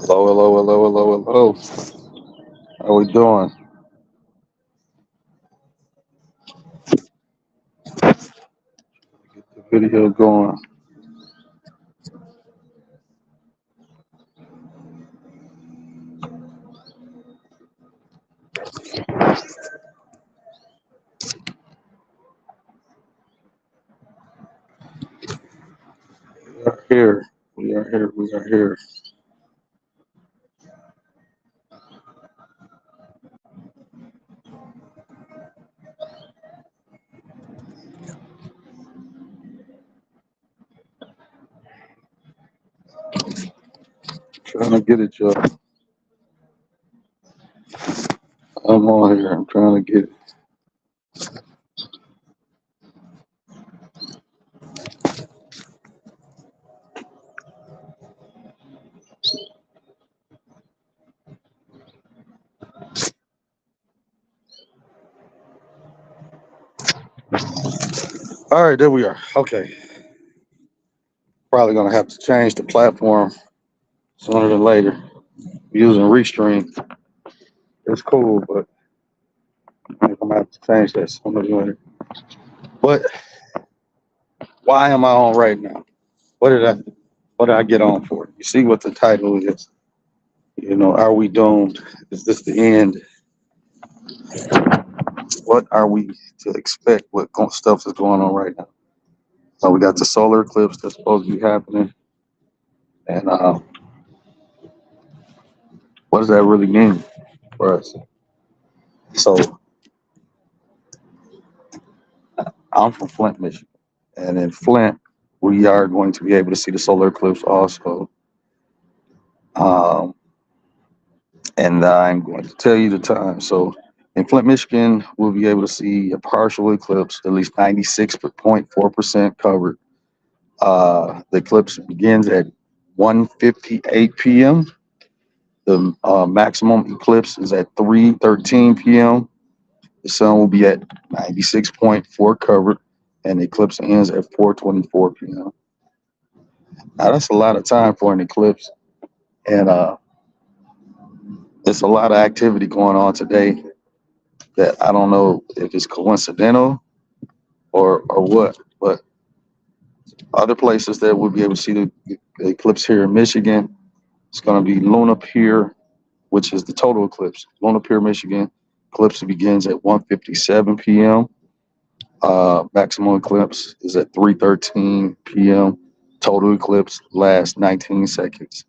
Hello, hello, hello, hello, hello. How we doing? The video going. We are here. We are here. We are here. Trying to get it, y'all. I'm on here. I'm trying to get it. All right, there we are. Okay. Probably gonna have to change the platform sooner than later. Using Restream. It's cool, but I think I'm gonna have to change that sooner than later. But why am I on right now? What did I what did I get on for? You see what the title is. Are we doomed? Is this the end? What are we to expect? Stuff is going on right now? So we got the solar eclipse that's supposed to be happening, and what does that really mean for us? So I'm from Flint, Michigan, and in Flint we are going to be able to see the solar eclipse also. Um, and I'm going to tell you the time. So in Flint, Michigan, we'll be able to see a partial eclipse, at least 96.4% covered. The eclipse begins at 1:58 p.m. The maximum eclipse is at 3:13 p.m. The sun will be at 96.4 covered, and the eclipse ends at 4:24 p.m. Now that's a lot of time for an eclipse, and there's a lot of activity going on today that I don't know if it's coincidental or what, but other places that we'll be able to see the eclipse here in Michigan, it's going to be Luna Pier, which is the total eclipse. Luna Pier, Michigan, eclipse begins at 1:57 p.m. Maximum eclipse is at 3:13 p.m. Total eclipse lasts 19 seconds.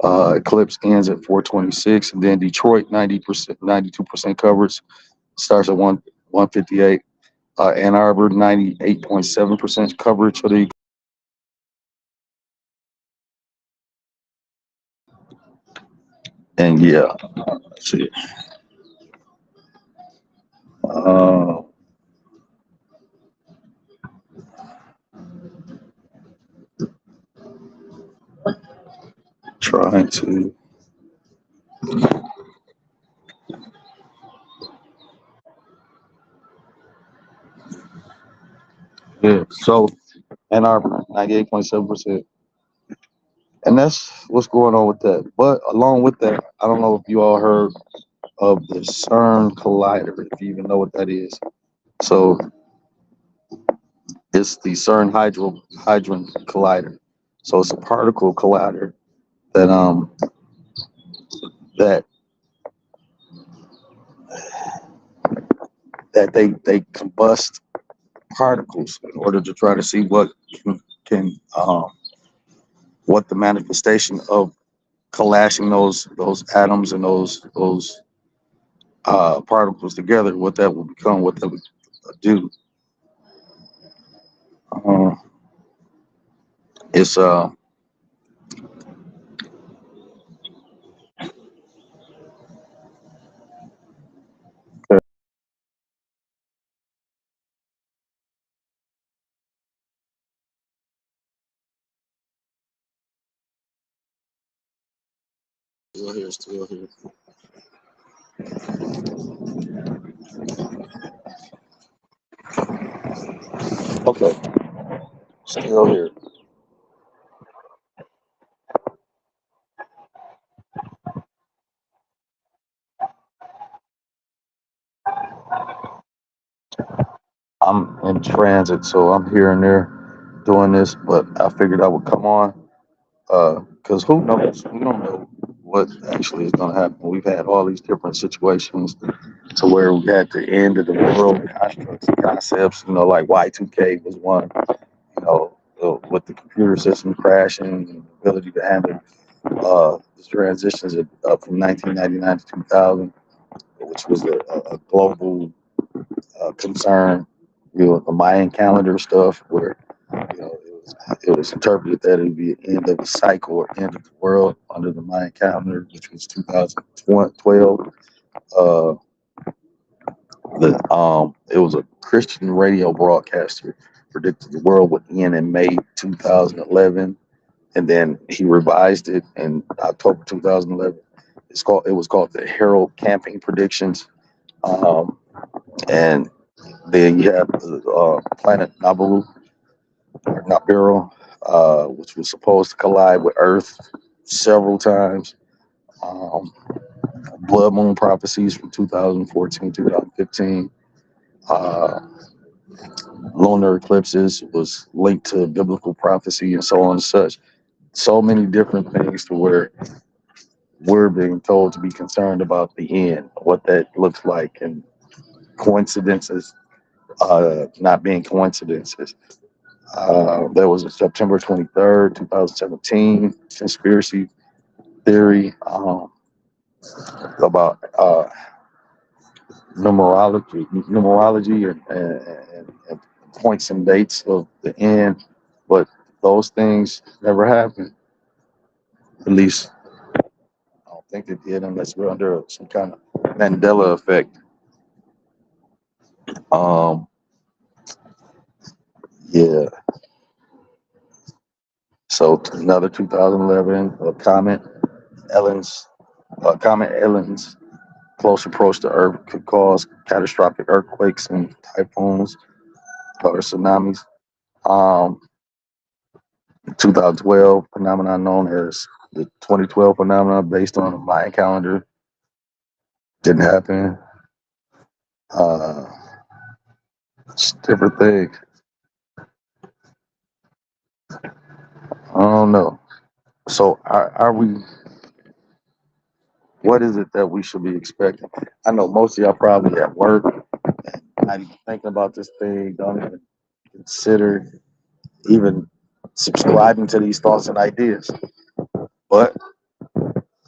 Eclipse ends at 4:26, and then Detroit 90%, 92% coverage starts at 1:58. Ann Arbor 98.7% coverage for the. And yeah, let's see. Uh, Trying to. Yeah, so Ann Arbor 98.7%. And that's what's going on with that. But along with that, I don't know if you all heard of the CERN Collider, if you even know what that is. So it's the CERN Hadron Collider. So it's a particle collider that that they combust particles in order to try to see can what the manifestation of collashing those atoms and those particles together, what that will become, what that would do. Uh, it's still here, still here. Okay, still here. I'm in transit, so I'm here and there doing this, but I figured I would come on because who knows? We don't know what actually is going to happen. We've had all these different situations to where we had the end of the world constructs and concepts, like Y2K was one, with the computer system crashing and the ability to handle the transitions from 1999 to 2000, which was a global concern. The Mayan calendar stuff, where it was interpreted that it would be the end of the cycle or end of the world under the Mayan calendar, which was 2012. Uh, it was a Christian radio broadcaster predicted the world would end in May 2011, and then he revised it in October 2011. It was called the Herald Camping Predictions, and then you have the planet Nibiru, which was supposed to collide with Earth several times. Um, Blood Moon prophecies from 2014, 2015. Uh, Lunar eclipses was linked to biblical prophecy and so on and such. So many different things to where we're being told to be concerned about the end, what that looks like, and coincidences not being coincidences. There was a September 23rd, 2017 conspiracy theory about numerology and points and dates of the end, but those things never happened. At least I don't think they did, unless we're under some kind of Mandela effect. Um, yeah. So another 2011 comet Ellen's close approach to Earth could cause catastrophic earthquakes and typhoons or tsunamis. Um, 2012 phenomenon known as the 2012 phenomenon, based on the Mayan calendar, didn't happen. Uh, it's different thing. I don't know. So are we? What is it that we should be expecting? I know most of y'all probably at work, not even thinking about this thing. Don't even consider even subscribing to these thoughts and ideas. But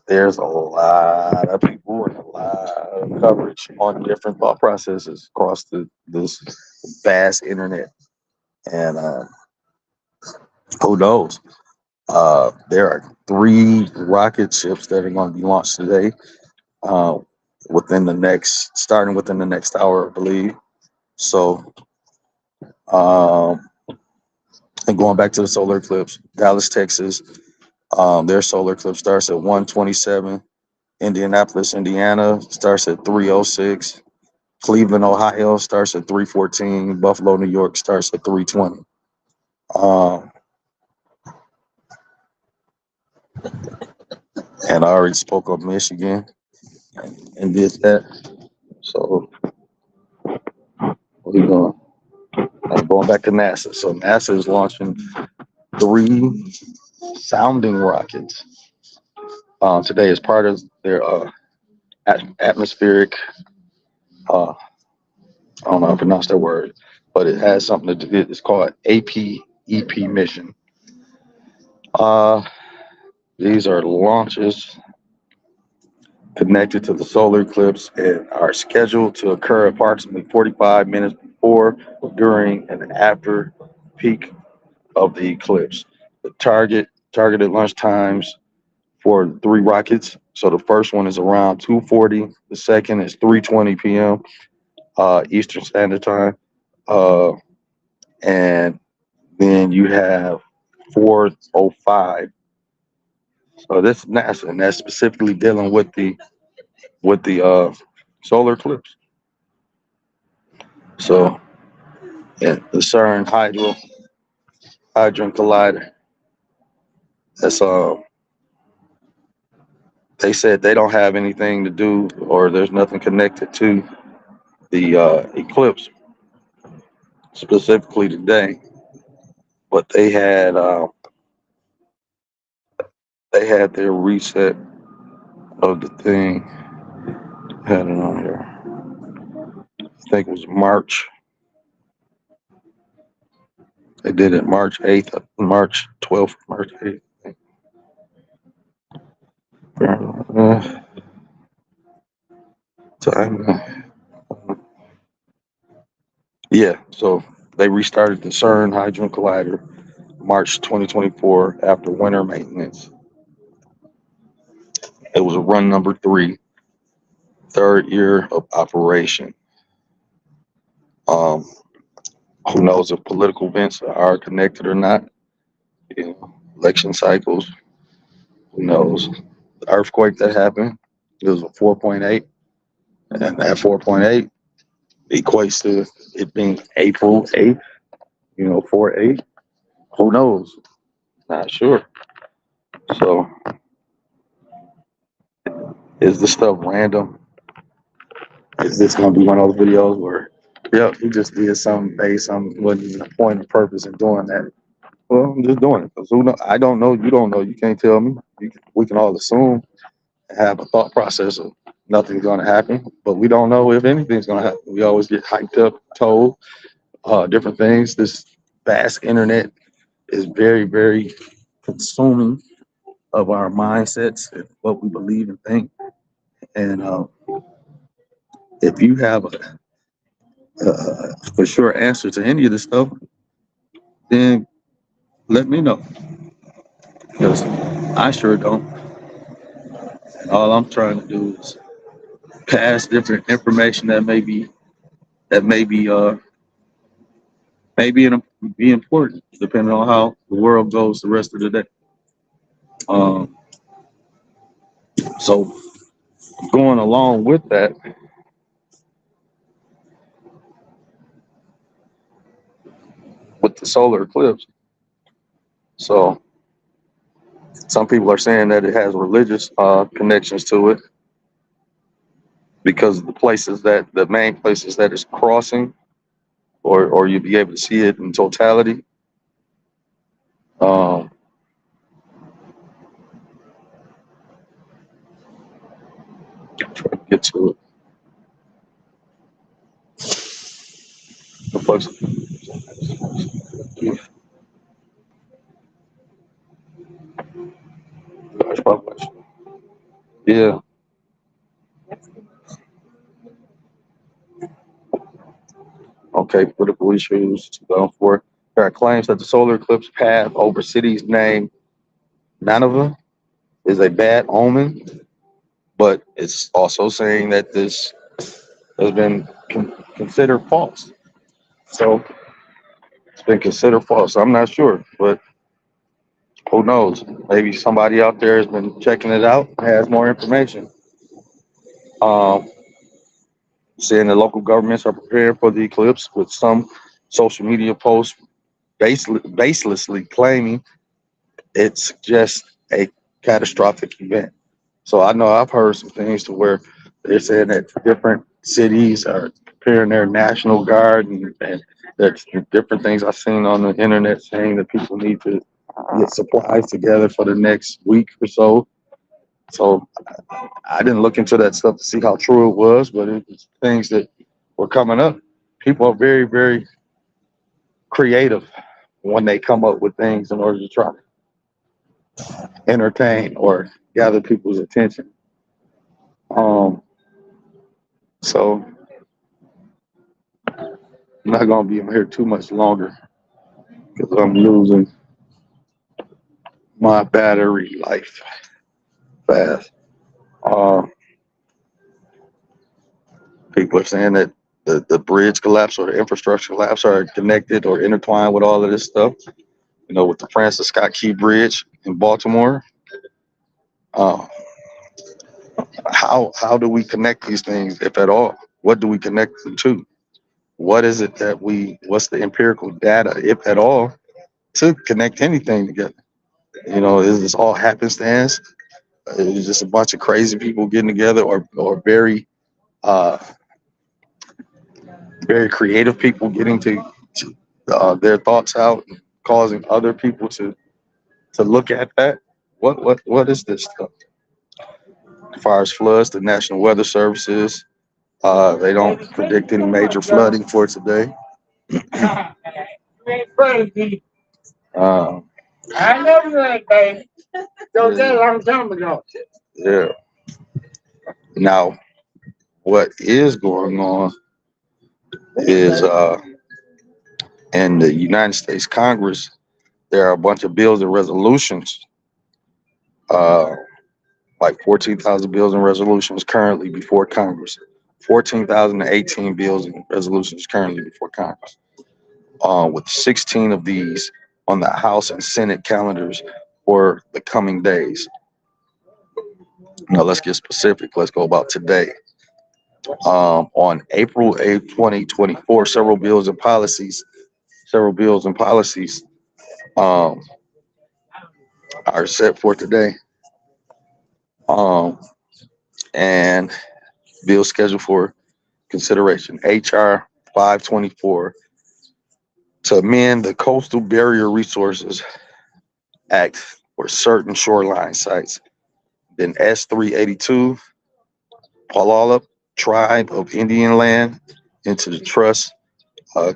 there's a lot of people and a lot of coverage on different thought processes across this vast internet. And who knows? There are 3 rocket ships that are going to be launched today, uh, starting within the next hour, I believe. So, um, and going back to the solar eclipse, Dallas, Texas, their solar eclipse starts at 1:27. Indianapolis, Indiana starts at 3:06. Cleveland, Ohio starts at 3:14. Buffalo, New York starts at 3:20. Um, and I already spoke of Michigan and did that. So what are we doing? I'm going back to NASA. So NASA is launching 3 sounding rockets today as part of their atmospheric. I don't know how to pronounce that word, but it has something to do. It's called APEP mission. Uh, these are launches connected to the solar eclipse and are scheduled to occur approximately 45 minutes before, during, and after peak of the eclipse. The targeted launch times for 3 rockets. So the first one is around 2:40. The second is 3:20 p.m. Eastern Standard Time, and then you have 4:05. So this is NASA, and that's specifically dealing with the solar eclipse. So, yeah, the CERN Hadron Collider. That's they said they don't have anything to do, or there's nothing connected to the eclipse. specifically today, but they had their reset of the thing. Had it on here. I think it was March. They did it March 8th, March 12th, March 8th. Time. Yeah, so they restarted the CERN Hadron Collider March 2024 after winter maintenance. It was a run number 3, third year of operation. Um, who knows if political events are connected or not? You know, election cycles. Who knows? The earthquake that happened, it was a 4.8, and that 4.8 equates to it being April 8th. 4/8. Who knows? Not sure. So, is this stuff random? Is this gonna be one of those videos where, yep, he just did something based on what the point and purpose in doing that? Well, I'm just doing it because who know? I don't know. You don't know. You can't tell me. We can all assume and have a thought process of nothing's gonna happen, but we don't know if anything's gonna happen. We always get hyped up, told different things. This vast internet is very, very consuming of our mindsets and what we believe and think. And if you have a for sure answer to any of this stuff, then let me know because I sure don't. And all I'm trying to do is pass different information that be important depending on how the world goes the rest of the day. Um, so going along with that, with the solar eclipse, so some people are saying that it has religious connections to it because of the main places that it's crossing, or you'd be able to see it in totality. Um, try to get to it. The folks, yeah, okay, political issues to go for. There are claims that the solar eclipse path over cities named Nineveh is a bad omen, but it's also saying that this has been considered false. So it's been considered false. I'm not sure, but who knows? Maybe somebody out there has been checking it out, has more information. Um, saying the local governments are prepared for the eclipse, with some social media posts baselessly claiming it suggests a catastrophic event. So I know I've heard some things to where they're saying that different cities are preparing their national guard, and there's different things I've seen on the internet saying that people need to get supplies together for the next week or so. So I didn't look into that stuff to see how true it was, but it was things that were coming up. People are very, very creative when they come up with things in order to try to entertain or gather people's attention. Um, so I'm not gonna be in here too much longer because I'm losing my battery life fast. Um, people are saying that the bridge collapse or the infrastructure collapse are connected or intertwined with all of this stuff. With the Francis Scott Key Bridge in Baltimore. Uh, how do we connect these things, if at all? What do we connect them to? What is it that what's the empirical data, if at all, to connect anything together? Is this all happenstance? Is just a bunch of crazy people getting together, or very, uh, very creative people getting their thoughts out, causing other people to look at that. What is this stuff? As far as floods, the National Weather Services, they don't predict any major flooding for today. Um, I never read, baby. So that a long time ago. Yeah. Now, what is going on is in the United States Congress, there are a bunch of bills and resolutions, uh, like 14,000 bills and resolutions currently before Congress, 14,018 bills and resolutions currently before Congress, with 16 of these on the House and Senate calendars for the coming days. Now, let's get specific. Let's go about today. On April 8th, 2024, several bills and policies um, are set for today. Um, and bills scheduled for consideration. HR 524 to amend the Coastal Barrier Resources Act for certain shoreline sites. Then S382, Puyallup Tribe of Indian Land into the Trust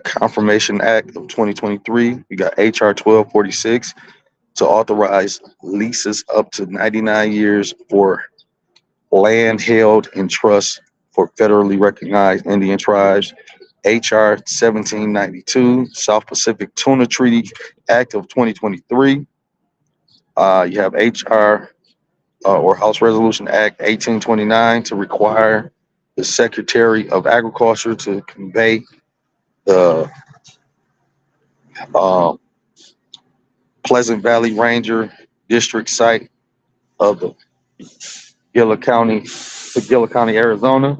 Confirmation Act of 2023. We got HR 1246 to authorize leases up to 99 years for land held in trust for federally recognized Indian tribes. HR 1792, South Pacific Tuna Treaty Act of 2023. You have HR or House Resolution Act 1829 to require the Secretary of Agriculture to convey the uh, Pleasant Valley Ranger District site of the Gila County, Arizona.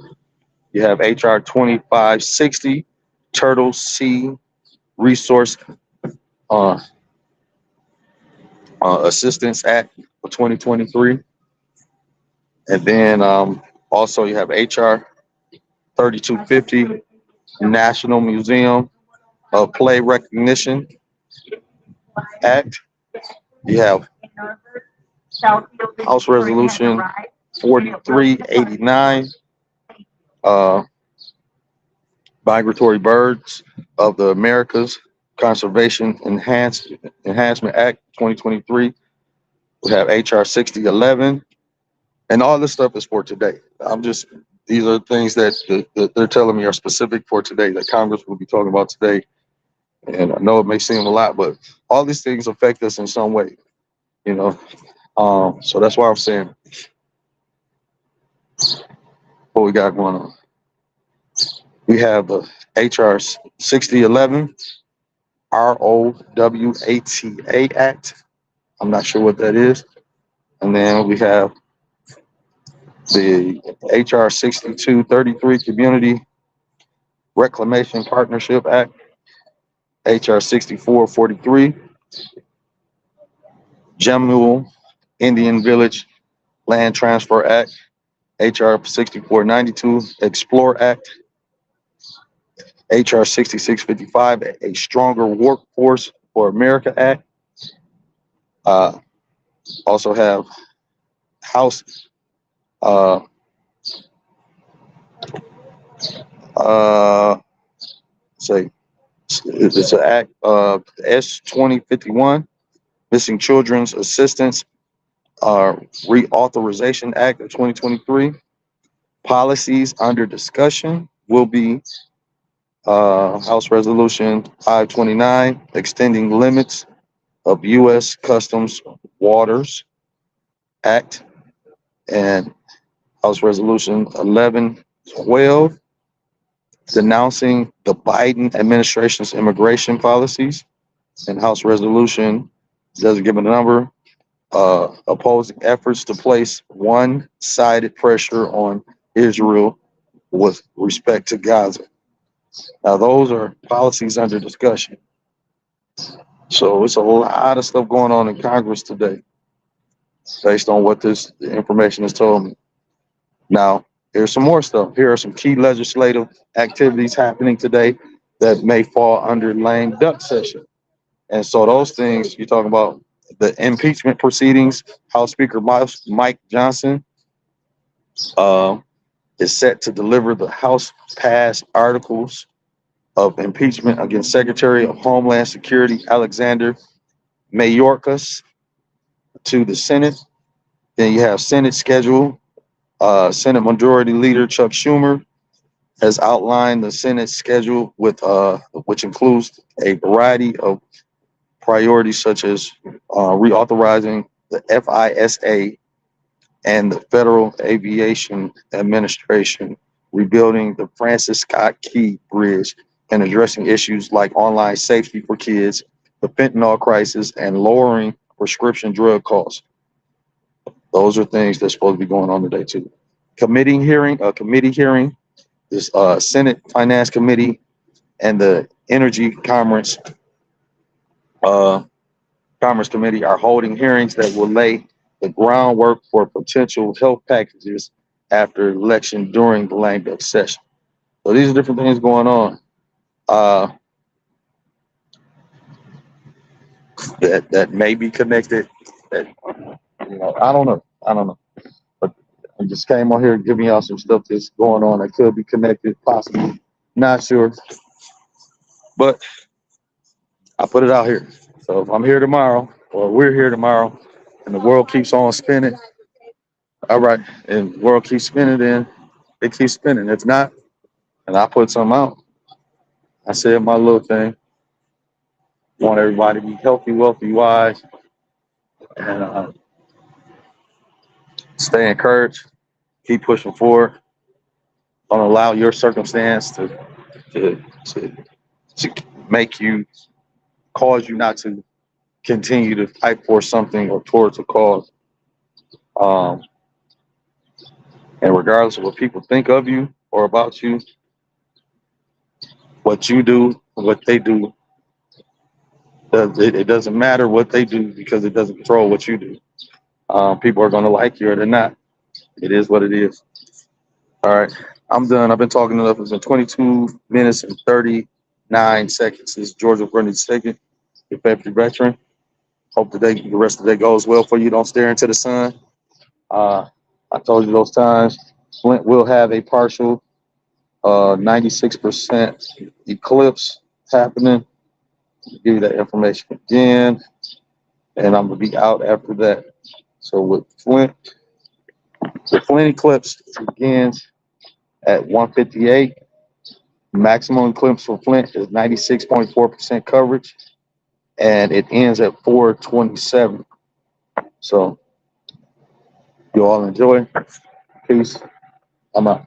You have HR 2560, Turtle Sea Resource uh, Assistance Act of 2023. And then also you have HR 3250, National Museum of Play Recognition Act. You have House Resolution 4389, Migratory Birds of the Americas Conservation Enhancement Act 2023. We have HR 6011, and all this stuff is for today. These are things that they're telling me are specific for today that Congress will be talking about today. And I know it may seem a lot, but all these things affect us in some way, you know. So that's why I'm saying what we got going on. We have the HR 6011, ROWATA Act. I'm not sure what that is. And then we have the HR 6233, Community Reclamation Partnership Act, HR 6443, Jammu Indian Village Land Transfer Act, HR 6492, Explore Act, HR 6655, A Stronger Workforce for America Act. Also have House say it's an act S2051, Missing Children's Assistance Reauthorization Act of 2023. Policies under discussion will be House Resolution 529, extending limits of U.S. Customs Waters Act, and House Resolution 1112, denouncing the Biden administration's immigration policies, and House Resolution doesn't give a number, opposing efforts to place one-sided pressure on Israel with respect to Gaza. Now, those are policies under discussion. So it's a lot of stuff going on in Congress today based on what this information has told me. Now, here's some more stuff. Here are some key legislative activities happening today that may fall under lame duck session. And so those things you're talking about, the impeachment proceedings, House Speaker Mike Johnson uh, is set to deliver the House passed articles of impeachment against Secretary of Homeland Security Alexander Mayorkas to the Senate. Then you have Senate schedule. Senate Majority Leader Chuck Schumer has outlined the Senate schedule with which includes a variety of priorities such as reauthorizing the FISA and the Federal Aviation Administration, rebuilding the Francis Scott Key Bridge, and addressing issues like online safety for kids, the fentanyl crisis, and lowering prescription drug costs. Those are things that's supposed to be going on today too. Committee hearing, this Senate Finance Committee and the Energy Commerce Committee are holding hearings that will lay the groundwork for potential health packages after election during the lame duck session. So these are different things going on that may be connected. That I don't know. But I just came on here giving y'all some stuff that's going on that could be connected, possibly. Not sure, but I put it out here. So if I'm here tomorrow, or we're here tomorrow, and the world keeps on spinning, all right, and the world keeps spinning, then it keeps spinning. If not, and I put something out, I said my little thing. Want everybody to be healthy, wealthy, wise, and stay encouraged. Keep pushing forward. Don't allow your circumstance to, to make you, cause you not to continue to fight for something or towards a cause. And regardless of what people think of you or about you, what you do, what they do, it doesn't matter what they do because it doesn't control what you do. People are going to like you or they're not. It is what it is. All right, I'm done. I've been talking enough. It's been 22 minutes and 39 seconds. This is Georgia Brenda II, your favorite veteran. Hope the rest of the day goes well for you. Don't stare into the sun. I told you those times. Flint will have a partial 96% eclipse happening. I'll give you that information again, and I'm gonna be out after that. So with Flint, the Flint eclipse begins at 1:58. Maximum eclipse for Flint is 96.4% coverage, and it ends at 4:27. So you all enjoy. Peace. I'm out.